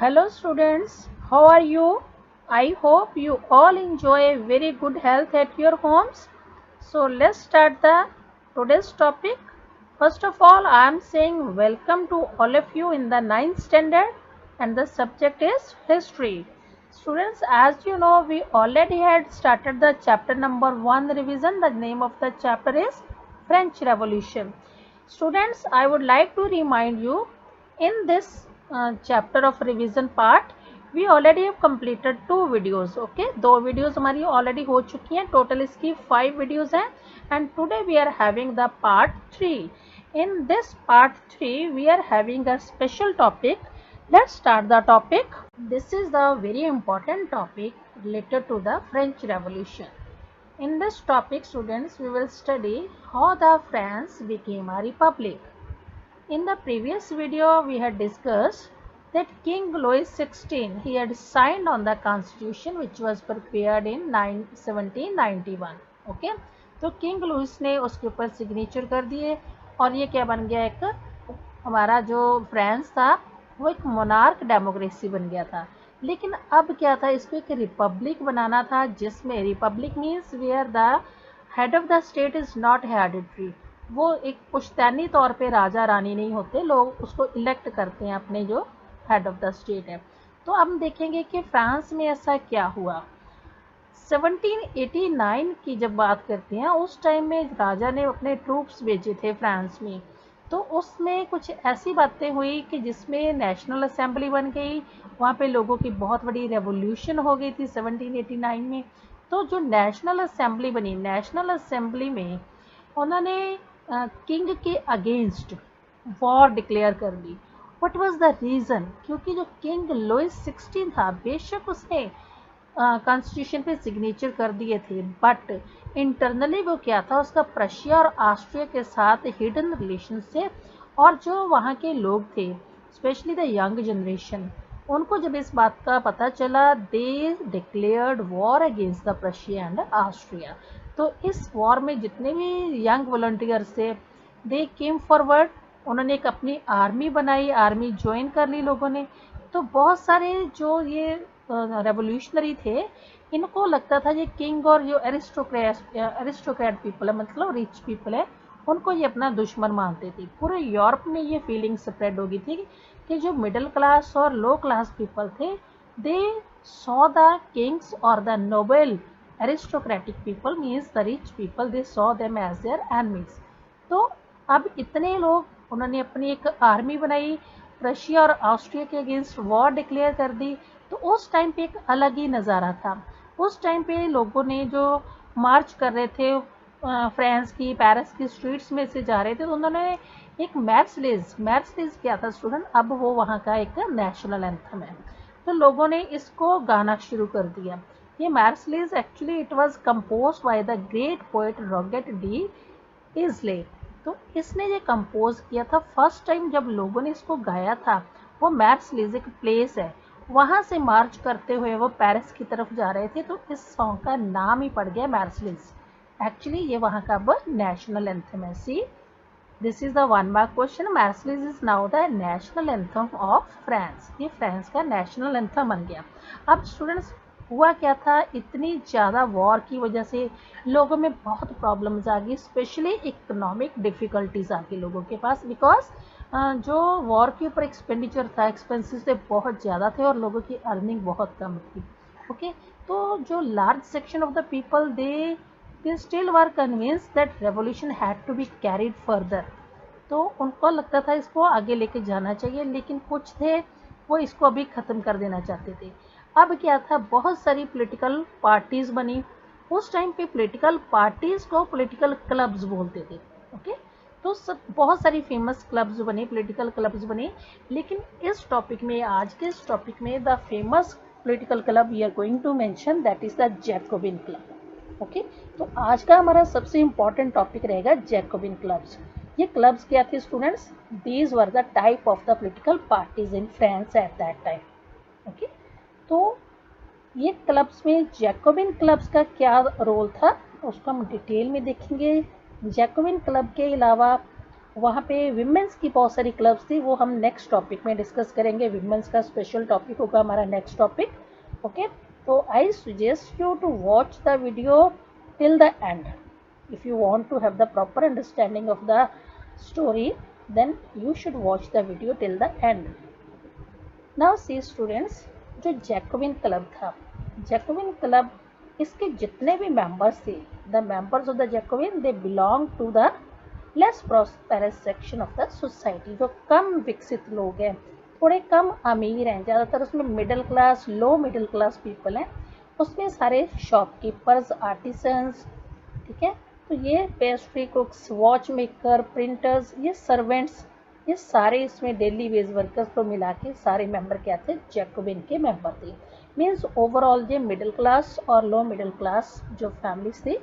Hello students, how are you? I hope you all enjoy very good health at your homes. So let's start the today's topic. First of all, I am saying welcome to all of you in the ninth standard and the subject is history. Students, as you know, we already had started the chapter number 1 revision. The name of the chapter is French Revolution. Students, I would like to remind you in this chapter of revision part we already have completed 2 videos. Okay, 2 videos हमारी already हो चुकी हैं. Total इसकी 5 videos हैं and today we are having the part 3. In this part 3 we are having a special topic. Let's start the topic. This is the very important topic related to the French Revolution. In this topic, students, we will study how the France became a republic. In the previous video, we had discussed that King Louis XVI, he had signed on the constitution which was prepared in 1791. Okay, तो King Louis ने उसके ऊपर signature कर दिए और ये क्या बन गया, एक हमारा जो फ्रांस था वो एक मोनार्क डेमोक्रेसी बन गया था. लेकिन अब क्या था, इसको एक रिपब्लिक बनाना था जिसमें republic means where the head of the state is not hereditary. वो एक पुश्तैनी तौर पे राजा रानी नहीं होते, लोग उसको इलेक्ट करते हैं अपने जो हेड ऑफ द स्टेट है. तो अब देखेंगे कि फ्रांस में ऐसा क्या हुआ. 1789 की जब बात करते हैं, उस टाइम में राजा ने अपने ट्रूप्स भेजे थे फ्रांस में. तो उसमें कुछ ऐसी बातें हुई कि जिसमें नेशनल असेंबली बन गई. वहाँ पे लोगों की बहुत बड़ी रेवोल्यूशन हो गई थी 1789 में. तो जो नेशनल असेंबली बनी, नेशनल असेंबली में उन्होंने किंग के अगेंस्ट वॉर डिक्लेयर कर दी. What was the reason? क्योंकि जो किंग लुइस 16 था, बेशक उसने कॉन्स्टिट्यूशन पे सिग्नेचर कर दिए थे, बट इंटरनली वो क्या था, उसका प्रशिया और ऑस्ट्रिया के साथ हिडन रिलेशन थे. और जो वहाँ के लोग थे, स्पेशली द यंग जनरेशन, उनको जब इस बात का पता चला, they declared war against the Prussia and Austria. तो इस वॉर में जितने भी यंग वॉलंटियर्स थे, दे केम फॉरवर्ड. उन्होंने एक अपनी आर्मी बनाई, आर्मी ज्वाइन कर ली लोगों ने. तो बहुत सारे जो ये रेवोल्यूशनरी थे, इनको लगता था ये किंग और जो एरिस्टोक्रेट पीपल है, मतलब रिच पीपल है, उनको ये अपना दुश्मन मानते थे. पूरे यूरोप में ये फीलिंग स्प्रेड हो गई थी कि जो मिडिल क्लास और लो क्लास पीपल थे, दे सॉ द किंग्स और the noble aristocratic people means the rich people, they saw them as their enemies. तो अब इतने लोग, उन्होंने अपनी एक आर्मी बनाई, रशिया और ऑस्ट्रिया के अगेंस्ट वॉर डिक्लेयर कर दी. तो उस टाइम पे एक अलग ही नज़ारा था. उस टाइम पे लोगों ने जो मार्च कर रहे थे, फ्रांस की पेरिस की स्ट्रीट्स में से जा रहे थे, तो उन्होंने एक मैर्सलेज क्या था स्टूडेंट, अब वो वहाँ का एक नेशनल एंथम है. तो लोगों ने इसको गाना शुरू कर दिया. ये Marseillaise actually it was composed by the great poet Rouget de Lisle. तो इसने ये कंपोज किया था. फर्स्ट टाइम जब लोगों ने इसको गाया था, वो मैर्सलेज एक प्लेस है, वहाँ से मार्च करते हुए वो पेरिस की तरफ जा रहे थे. तो इस सॉन्ग का नाम ही पड़ गया मैर्सलेज. एक्चुअली ये वहाँ का अब नेशनल एंथम है. See, this is the 1 mark question. Marseillaise is now the national anthem of France. ये फ्रांस का नेशनल एंथम बन गया. अब स्टूडेंट्स, हुआ क्या था, इतनी ज़्यादा वॉर की वजह से लोगों में बहुत प्रॉब्लम्स आ गई, स्पेशली इकोनॉमिक डिफ़िकल्टीज आ गई लोगों के पास, बिकॉज जो वॉर के ऊपर एक्सपेंडिचर था, एक्सपेंसेस थे बहुत ज़्यादा थे और लोगों की अर्निंग बहुत कम थी. ओके, तो जो large section of the people, they still were convince that revolution had to be carried further. तो उनको लगता था इसको आगे लेके जाना चाहिए, लेकिन कुछ थे वो इसको अभी ख़त्म कर देना चाहते थे. अब क्या था, बहुत सारी पॉलिटिकल पार्टीज़ बनी. उस टाइम पे पॉलिटिकल पार्टीज़ को पॉलिटिकल क्लब्स बोलते थे. ओके, तो सब बहुत सारी फेमस क्लब्स बने, पॉलिटिकल क्लब्स बने. लेकिन इस टॉपिक में, आज के इस टॉपिक में, the famous political club we are going to mention, that is the Jacobin club. Okay, तो आज का हमारा सबसे इम्पॉर्टेंट टॉपिक रहेगा जैकोबिन क्लब्स. ये क्लब्स क्या थे students? These were the type of the political parties in France at that time. Okay, तो ये क्लब्स में जैकोबिन क्लब्स का क्या रोल था उसको हम डिटेल में देखेंगे. जैकोबिन क्लब के अलावा वहाँ पे विमेंस की बहुत सारी क्लब्स थी, वो हम नेक्स्ट टॉपिक में डिस्कस करेंगे। विमेंस का स्पेशल टॉपिक होगा हमारा नेक्स्ट टॉपिक। ओके, तो I suggest you to watch the video till the end. If you want to have the proper understanding of the story, then you should watch the video till the end. Now see students, जो Jacobin club था, Jacobin club, इसके जितने भी members थे, the members of the Jacobin, they belong to the less prosperous section of the society. जो कम विकसित लोग हैं, थोड़े कम अमीर हैं, ज़्यादातर उसमें middle class, low middle class people हैं, उसमें सारे शॉपकीपर्स, आर्टिसंस, ठीक है। तो ये पेस्ट्री कुक्स, वॉच मेकर, प्रिंटर्स, ये सर्वेंट्स, ये सारे इसमें डेली वेज वर्कर्स को मिला के सारे मेंबर क्या थे, जैकोबिन के मेंबर थे। मीन्स ओवरऑल ये मिडिल क्लास और लो मिडिल क्लास जो फैमिलीज थी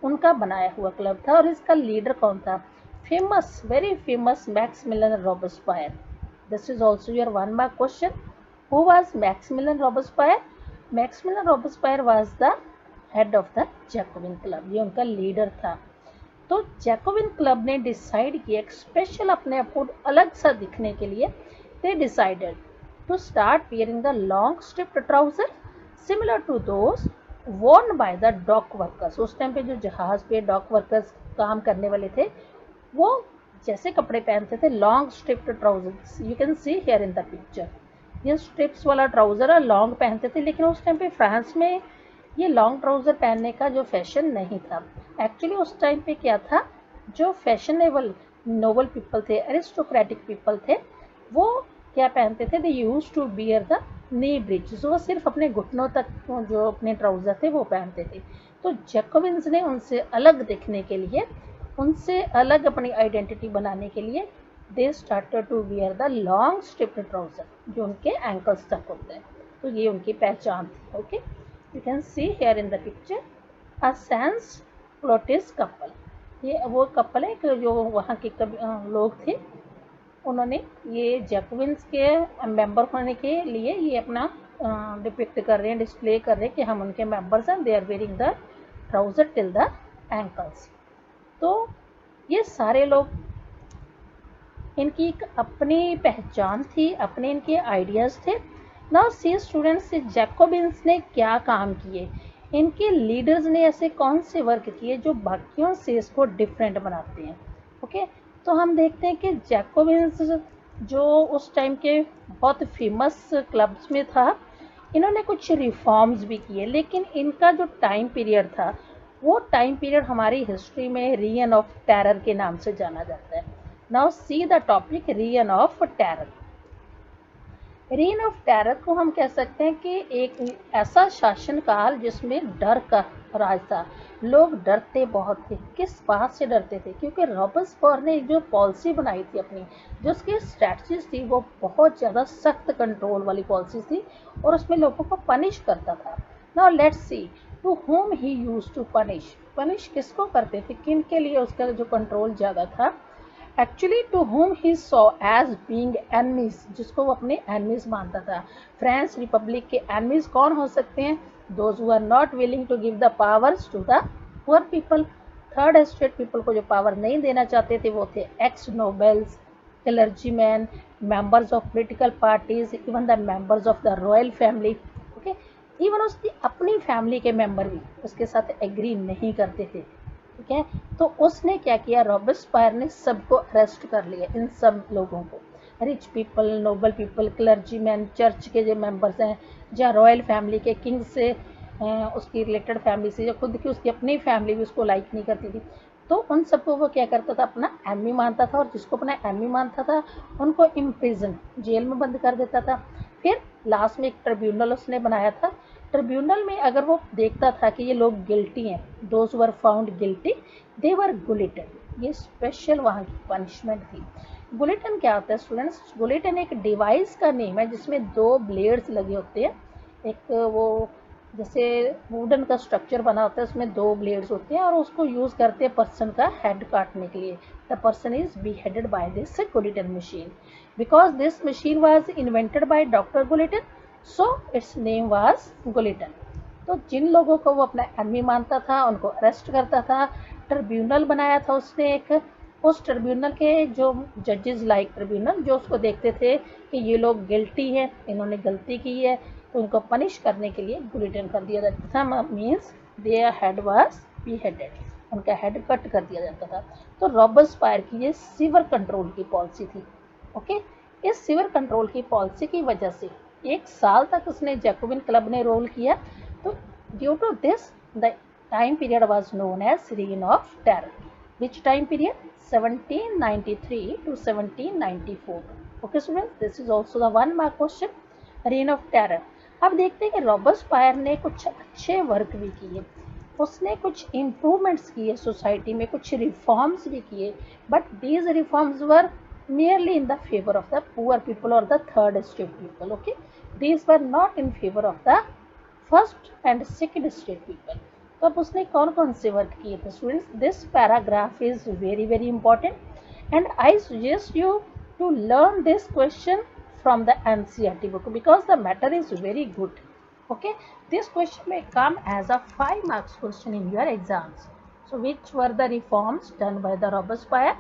उनका बनाया हुआ क्लब था। और इसका लीडर कौन था? Famous, very famous Maximilien Robespierre. This is also your 1 mark question. Who was Maximilien Robespierre? Maximilien Robespierre was the head of the Jacobin club, ये उनका लीडर था। तो जैकोबिन क्लब ने डिसाइड किया एक स्पेशल अपने आप को अलग सा दिखने के लिए, they decided to start wearing the long striped trouser similar to those worn by the dock workers। उस टाइम पे जो जहाज पे डॉक वर्कर्स काम करने वाले थे, वो जैसे कपड़े पहनते थे, long striped trousers, you can see here in the picture. ये स्ट्रिप्स वाला ट्राउजर और लॉन्ग पहनते थे, लेकिन उस टाइम पे फ्रांस में ये लॉन्ग ट्राउजर पहनने का जो फैशन नहीं था। एक्चुअली उस टाइम पे क्या था, जो फैशनेबल नोबल पीपल थे, एरिस्टोक्रेटिक पीपल थे, वो क्या पहनते थे, they use to wear the knee breeches. वो सिर्फ अपने घुटनों तक जो अपने ट्राउजर थे वो पहनते थे। तो जैकोबिन्स ने उनसे अलग दिखने के लिए, उनसे अलग अपनी आइडेंटिटी बनाने के लिए, they started to wear the long striped trouser जो उनके एंकल्स तक होते हैं। तो ये उनकी पहचान थी। Okay, you can see here in the picture a sans culottes couple. ये वो कपल है जो वहाँ के लोग थे, उन्होंने ये जैकोबिन्स के मेंबर होने के लिए ये अपना डिपिक्ट कर रहे हैं, डिस्प्ले कर रहे हैं कि हम उनके मेंबर्स हैं। They are wearing the trouser till the ankles. तो ये सारे लोग, इनकी एक अपनी पहचान थी, अपने इनके आइडियाज़ थे। नाउ सी स्टूडेंट्स, जैकोबिन्स ने क्या काम किए, इनके लीडर्स ने ऐसे कौन से वर्क किए जो बाकियों से इसको डिफरेंट बनाते हैं। ओके, तो हम देखते हैं कि जैकोबिन्स जो उस टाइम के बहुत फेमस क्लब्स में था, इन्होंने कुछ रिफॉर्म्स भी किए, लेकिन इनका जो टाइम पीरियड था, वो टाइम पीरियड हमारी हिस्ट्री में रीगन ऑफ टेरर के नाम से जाना जाता है। Now see the topic, reign of terror. Reign of terror को हम कह सकते हैं कि एक ऐसा शासनकाल जिसमें डर का राज था। लोग डरते बहुत थे। किस बात से डरते थे? क्योंकि रॉबस्पियर ने जो पॉलिसी बनाई थी अपनी, जो उसकी स्ट्रैटेजीज थी, वो बहुत ज़्यादा सख्त कंट्रोल वाली पॉलिसी थी और उसमें लोगों को पनिश करता था। Now let's see to whom he used to punish. Punish किसको करते थे, किन के लिए उसका जो कंट्रोल ज़्यादा था? Actually to whom he saw as being enemies, जिसको वो अपने एनिमीज मानता था। फ्रेंच रिपब्लिक के एनिमीज कौन हो सकते हैं? Those who are not willing to give the powers to the poor people. Third estate people को जो पावर नहीं देना चाहते थे वो थे ex nobles, clergymen, members of political parties, even the members of the royal family. Okay, even उसकी अपनी फैमिली के मेंबर भी उसके साथ एग्री नहीं करते थे। ठीक है, तो उसने क्या किया, रॉबस्पियर ने सबको अरेस्ट कर लिया, इन सब लोगों को, rich people, noble people, clergymen, church के जो मेंबर्स हैं, या रॉयल फैमिली के, किंग से उसकी रिलेटेड फैमिली से, जो खुद की उसकी अपनी फैमिली भी उसको लाइक नहीं करती थी, तो उन सबको वो क्या करता था, अपना एनिमी मानता था। और जिसको अपना एनिमी मानता था उनको इम्प्रिजन, जेल में बंद कर देता था। फिर लास्ट में एक ट्रिब्यूनल उसने बनाया था। ट्रिब्यूनल में अगर वो देखता था कि ये लोग गिल्टी हैं, दोज वर फाउंड गिल्टी, दे वर गुलेटेड। ये स्पेशल वहाँ की पनिशमेंट थी। गुलेटन क्या होता है स्टूडेंट्स? गुलेटन एक डिवाइस का नेम है जिसमें 2 ब्लेड्स लगे होते हैं। एक वो जैसे वुडन का स्ट्रक्चर बना होता है, उसमें 2 ब्लेड्स होते हैं और उसको यूज़ करते हैं पर्सन का हेड काटने के लिए। The person is beheaded by this guillotine machine. Because this machine was invented by Dr. Guleton, so its name was गुलेटन। तो जिन लोगों को वो अपना एनिमी मानता था उनको अरेस्ट करता था। ट्रिब्यूनल बनाया था उसने एक, उस ट्रिब्यूनल के जो जजेस लाइक ट्रिब्यूनल जो उसको देखते थे कि ये लोग गिल्टी है, इन्होंने गलती की है, तो उनको पनिश करने के लिए गुलिटन कर दिया जाता था। Means their head was beheaded, उनका हेड कट कर दिया जाता था। तो रॉबस्पायर की ये सीवर कंट्रोल की पॉलिसी थी। ओके, इस सीवर कंट्रोल की पॉलिसी की वजह से 1 साल तक उसने जैकोबिन क्लब ने रोल किया। तो due to this the time period was known as reign of terror. Which time period? 1793 to 1794. Okay students, this is also the 1 mark question, rain of terror. अब देखते हैं कि रॉबस्पायर ने कुछ अच्छे वर्क भी किए, उसने कुछ इम्प्रूवमेंट्स किए सोसाइटी में, कुछ रिफॉर्म्स भी किए, but these reforms were merely in the favor of the poor people or the third estate people. Okay, these were not in favor of the first and second estate people. तो अब उसने कौन कौन से work किए थे students? This paragraph is very very important and I suggest you to learn this question from the NCERT book because the matter is very good. Okay, this question may come as a 5 marks question in your exams. So which were the reforms done by the Robespierre?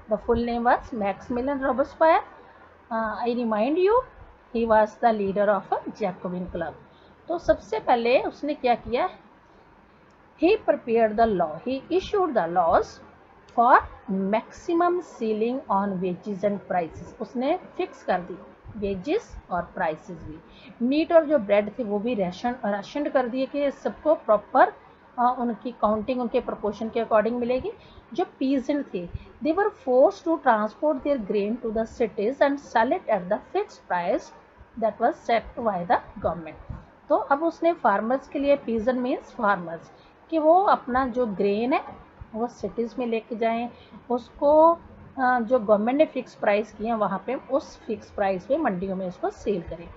The full name was Maximilian Robespierre. I remind you, he was the leader of a Jacobin club. तो सबसे पहले उसने क्या किया? He prepared the law. He issued the laws for maximum ceiling on wages and prices. उसने fix कर दी wages और prices भी। मीट और जो ब्रेड थे वो भी राशन कर दिए कि सबको प्रॉपर उनकी काउंटिंग उनके प्रोपोर्शन के अकॉर्डिंग मिलेगी। जो पीजेंट थे they were forced to transport their grain to the cities and sell it at the fixed price that was set by the government. तो अब उसने फार्मर्स के लिए, पीजेंट मीन्स फार्मर्स, कि वो अपना जो ग्रेन है वो सिटीज़ में लेके जाएं, उसको जो गवर्नमेंट ने फिक्स प्राइस किए हैं वहाँ पे उस फिक्स प्राइस पे मंडियों में उसको सेल करें।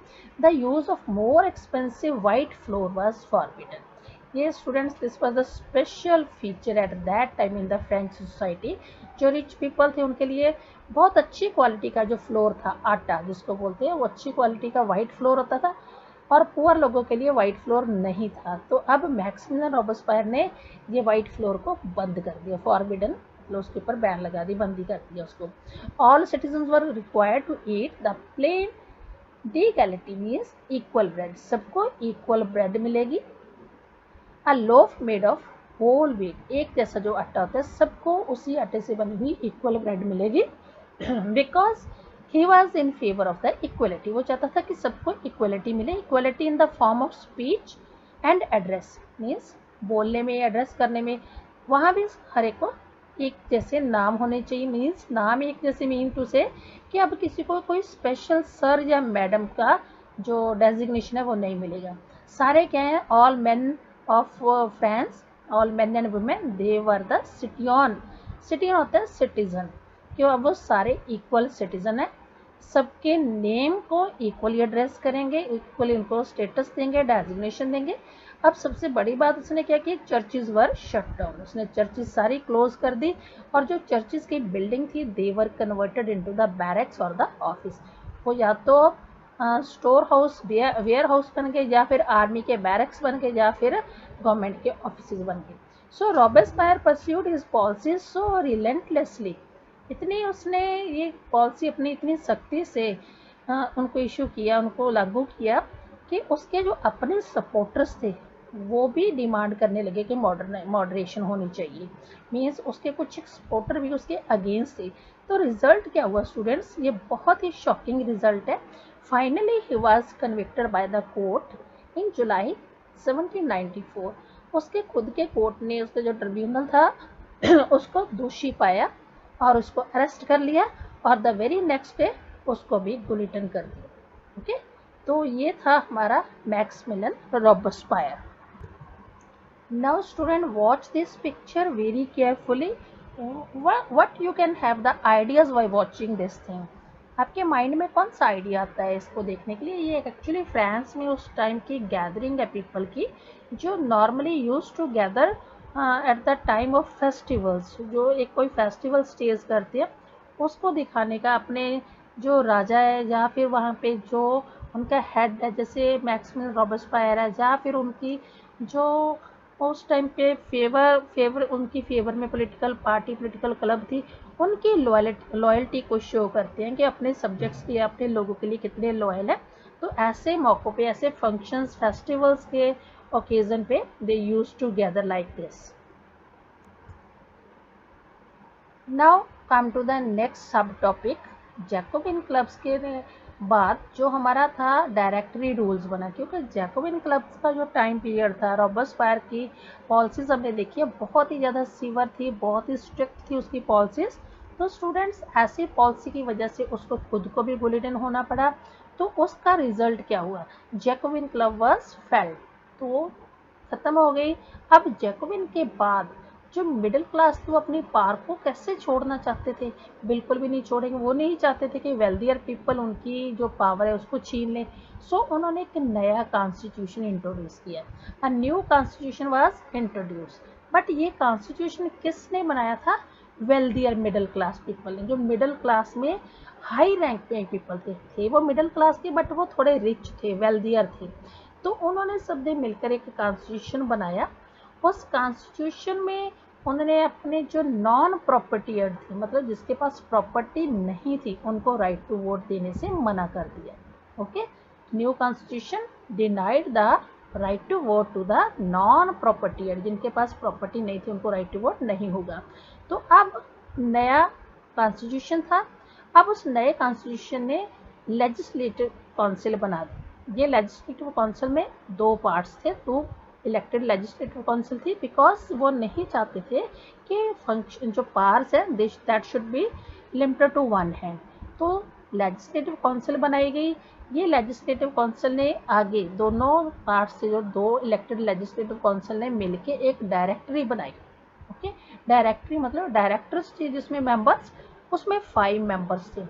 The use of more expensive white flour was forbidden. ये students, this was the special feature at that time in the French society. जो रिच पीपल थे उनके लिए बहुत अच्छी क्वालिटी का जो फ्लोर था, आटा जिसको बोलते हैं, वो अच्छी क्वालिटी का वाइट फ्लोर होता था और पुअर लोगों के लिए वाइट फ्लोर नहीं था। तो अब मैक्सिमिलियन रॉबस्पायर ने ये वाइट फ्लोर को बंद कर दिया, फॉरबिडन, मतलब उसके ऊपर बैन लगा दी, बंदी कर दिया उसको। All citizens were required to eat the pain d'egalite means equal bread, सबको इक्वल ब्रेड मिलेगी। A loaf made of whole wheat, एक जैसा जो आटा होता है सबको उसी आटे से बनी हुई इक्वल ब्रेड मिलेगी। Because he was in favour of the equality, वो चाहता था कि सबको इक्वलिटी मिले। Equality in the form of speech and address means बोलने में, एड्रेस करने में, वहाँ भी हर एक को एक जैसे नाम होने चाहिए। मीन्स नाम एक जैसे मीन टू से कि अब किसी को कोई स्पेशल सर या मैडम का जो डेजिग्नेशन है वो नहीं मिलेगा। सारे क्या हैं? All man of France, all man and women, they were the सिटियन। सिटियन होता है सिटीजन, क्यों? अब वो सारे इक्वल सिटीजन है, सबके नेम को इक्वली एड्रेस करेंगे, इक्वली उनको स्टेटस देंगे, डेजिग्नेशन देंगे। अब सबसे बड़ी बात उसने क्या की? चर्चेज वर शट डाउन, उसने चर्चेज सारी क्लोज कर दी और जो चर्चेज की बिल्डिंग थी दे वर कन्वर्टेड इनटू द बैरक्स और द ऑफिस। वो या तो स्टोर हाउस, वेयर हाउस बन गए, या फिर आर्मी के बैरक्स बन गए, या फिर गवर्नमेंट के ऑफिस बन गए। सो रॉबस्पायर परस्यूड हिज पॉलिसीज सो रिलेंटलेसली, इतनी उसने ये पॉलिसी अपनी इतनी सख्ती से उनको इशू किया, उनको लागू किया कि उसके जो अपने सपोर्टर्स थे वो भी डिमांड करने लगे कि मॉडरेशन होनी चाहिए। मीन्स उसके कुछ सपोर्टर भी उसके अगेंस्ट थे। तो रिजल्ट क्या हुआ स्टूडेंट्स? ये बहुत ही शॉकिंग रिजल्ट है। Finally he was convicted by the court in July 1794। उसके खुद के कोर्ट ने, उसका जो ट्रिब्यूनल था उसको दोषी पाया और उसको अरेस्ट कर लिया और द वेरी नेक्स्ट डे उसको भी गुलिटन कर दिया। ओके, तो ये था हमारा Maximilien Robespierre. Now student watch this picture very carefully. What you can have the ideas by watching this thing. आपके माइंड में कौन सा आइडिया आता है इसको देखने के लिए? ये एक्चुअली फ्रांस में उस टाइम की गैदरिंग है पीपल की, जो normally use to gather at the time of festivals. जो एक कोई फेस्टिवल स्टेज करते हैं उसको दिखाने का, अपने जो राजा है या फिर वहाँ पे जो उनका हेड है, जैसे मैक्सिमिलियन रॉबस्पायर है, या फिर उनकी जो उस टाइम पे फेवर उनकी फेवर में पॉलिटिकल पार्टी, पॉलिटिकल क्लब थी, उनकी लॉयल्टी को शो करते हैं कि अपने सब्जेक्ट्स के, अपने लोगों के लिए कितने लॉयल हैं। तो ऐसे मौक़ों पे, ऐसे फंक्शंस, फेस्टिवल्स के ओकेजन पे they use to gather like this. Now come to the next subtopic. Jacobin clubs के बाद जो हमारा था डायरेक्टरी रूल्स बना, क्योंकि जैकोबिन क्लब्स का जो टाइम पीरियड था, रॉबर्सपायर की पॉलिसीज हमने देखी है बहुत ही ज़्यादा सीवर थी, बहुत ही स्ट्रिक्ट थी उसकी पॉलिसीज। तो स्टूडेंट्स ऐसी पॉलिसी की वजह से उसको खुद को भी बुलेटिन होना पड़ा। तो उसका रिजल्ट क्या हुआ? जैकोबिन क्लब वाज फेल्ड, तो खत्म हो गई। अब जैकोबिन के बाद जो मिडिल क्लास थे वो अपनी पावर को कैसे छोड़ना चाहते थे? बिल्कुल भी नहीं छोड़ेंगे। वो नहीं चाहते थे कि वेल्दियर पीपल उनकी जो पावर है उसको छीन लें। सो उन्होंने एक नया कॉन्स्टिट्यूशन इंट्रोड्यूस किया। A new constitution was introduce. But ये कॉन्स्टिट्यूशन किसने बनाया था? वेल्दियर मिडिल क्लास पीपल ने, जो मिडिल क्लास में हाई रैंक पे पीपल थे वो मिडिल क्लास के, बट वो थोड़े रिच थे, वेल्दियर थे। तो उन्होंने सबने मिलकर एक कॉन्स्टिट्यूशन बनाया। उस कॉन्स्टिट्यूशन में उन्होंने अपने जो नॉन प्रॉपर्टीयर थे, मतलब जिसके पास प्रॉपर्टी नहीं थी, उनको राइट टू वोट देने से मना कर दिया। Okay, new constitution denied the right to vote to the non propertied, जिनके पास प्रॉपर्टी नहीं थी उनको राइट टू वोट नहीं होगा। तो अब नया कॉन्स्टिट्यूशन था। अब उस नए कॉन्स्टिट्यूशन ने लेजिस्लेटिव काउंसिल बना दी। ये लेजिस्लेटिव काउंसिल में दो पार्ट्स थे, दो इलेक्टेड लेजिस्लेटिव काउंसिल थी, बिकॉज वो नहीं चाहते थे कि फंक्शन जो पावर्स है that should be limited to one hand. तो लेजिस्लेटिव काउंसिल बनाई गई। ये लेजिस्लेटिव काउंसिल ने आगे दोनों पार्ट से जो दो इलेक्टेड लेजिस्लेटिव काउंसिल ने मिलके एक डायरेक्टरी बनाई। ओके, डायरेक्टरी मतलब डायरेक्टर्स थे जिसमें मेंबर्स, उसमें 5 मेंबर्स थे।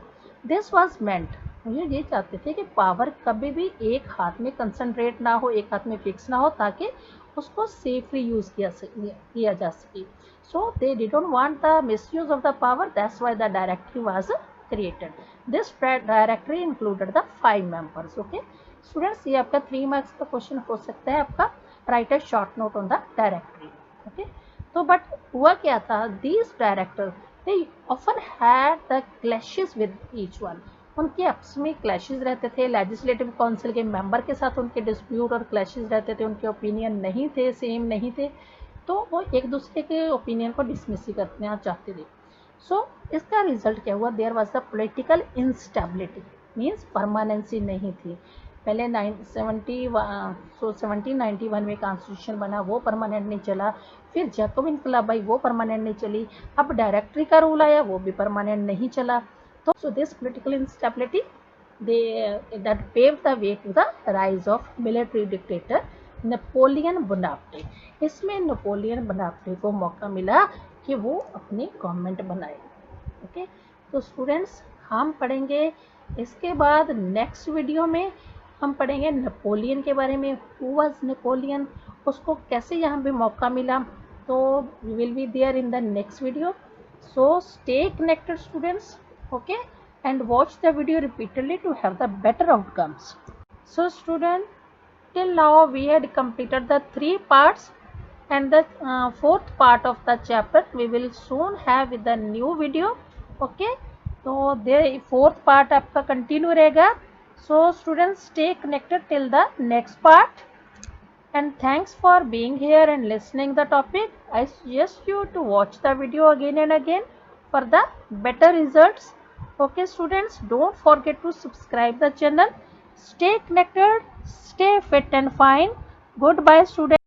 दिस वाज मेंट, मुझे ये चाहते थे कि पावर कभी भी एक हाथ में कंसंट्रेट ना हो, एक हाथ में फिक्स ना हो, ताकि उसको सेफली यूज किया जा सके। So they didn't want the misuse of the power, that's why the directory was created. This directory included the 5 members. Okay students, ये आपका 3 मार्क्स का क्वेश्चन हो सकता है आपका। Right a short note on the directory. Okay, तो but हुआ क्या था, these director they often had the clashes with each one. उनके आपस में क्लैशेस रहते थे। लेजिस्लेटिव काउंसिल के मेंबर के साथ उनके डिस्प्यूट और क्लैशेस रहते थे, उनके ओपिनियन नहीं थे, सेम नहीं थे, तो वो एक दूसरे के ओपिनियन को डिसमिस ही करना चाहते थे। सो इसका रिजल्ट क्या हुआ? There was the political instability, means permanency नहीं थी। पहले 1791 में कॉन्स्टिट्यूशन बना, वो परमानेंट नहीं चला। फिर जैकोबिन क्लब आई, वो परमानेंट नहीं चली। अब डायरेक्टरी का रूल आया, वो भी परमानेंट नहीं चला। So this political instability that paved the way to the rise of military dictator Napoleon Bonaparte. इसमें नेपोलियन बोनापार्टे को मौका मिला कि वो अपनी गवर्नमेंट बनाए। ओके, तो स्टूडेंट्स हम पढ़ेंगे इसके बाद नेक्स्ट वीडियो में हम पढ़ेंगे नेपोलियन के बारे में। हु वाज नेपोलियन, उसको कैसे यहाँ पे मौका मिला, तो we will be there in the next video. So stay connected students, okay, and watch the video repeatedly to have the better outcomes. So student, till now we had completed the 3 parts, and the 4th part of the chapter we will soon have with the new video. Okay, so the 4th part आपका continue रहेगा। So students stay connected till the next part, and thanks for being here and listening the topic. I suggest you to watch the video again and again for the better results. Okay students, don't forget to subscribe the channel. Stay connected, stay fit and fine. Goodbye students.